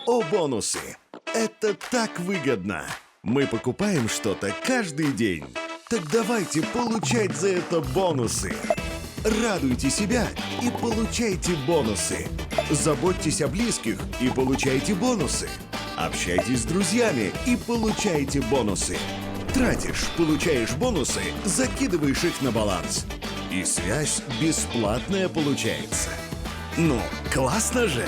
О, бонусы! Это так выгодно! Мы покупаем что-то каждый день. Так давайте получать за это бонусы! Радуйте себя и получайте бонусы! Заботьтесь о близких и получайте бонусы! Общайтесь с друзьями и получайте бонусы! Тратишь, получаешь бонусы, закидываешь их на баланс. И связь бесплатная получается. Ну, классно же!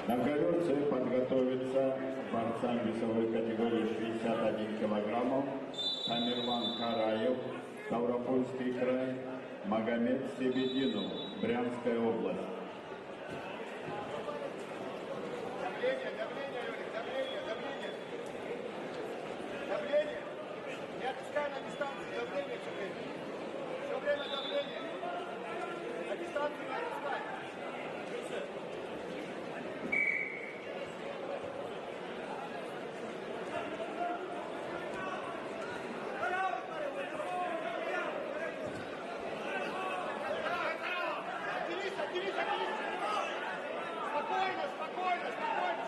На коверце подготовится борцам весовой категории 61 килограммов Тамерлан Караев, Ставропольский край, Магомед Себединов, Брянская область. Давление. Не отпускай на дистанцию. Давление все время. Все время давление. На дистанцию не отпускай. Спокойно, спокойно, спокойно.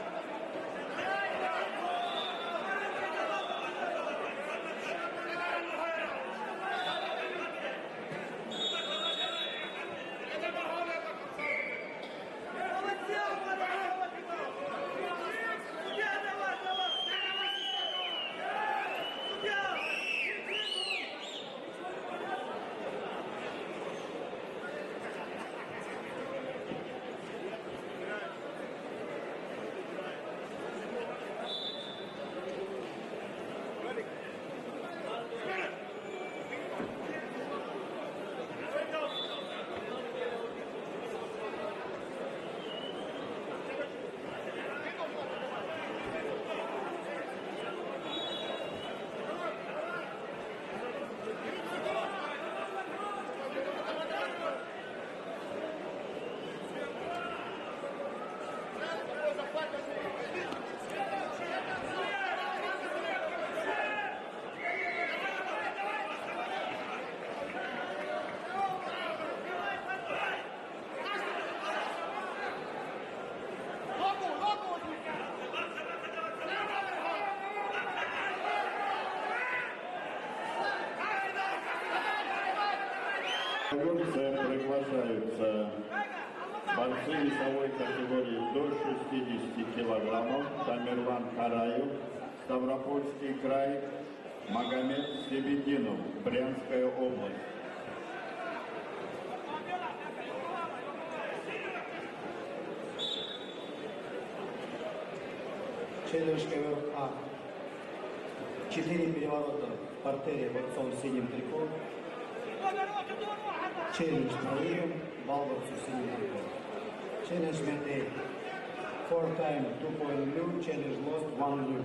На коверце приглашаются борцы весовой категории до 60 килограммов Тамерлан Караев, Ставропольский край, Магомед Себединов, Брянская область. Челлендж КВР А. 4 переворота в партере борцом в синем трико. Челлендж проигран, бал борцу в синем трико. Челлендж мет 4 time 2 point blue, challenge lost 1 blue.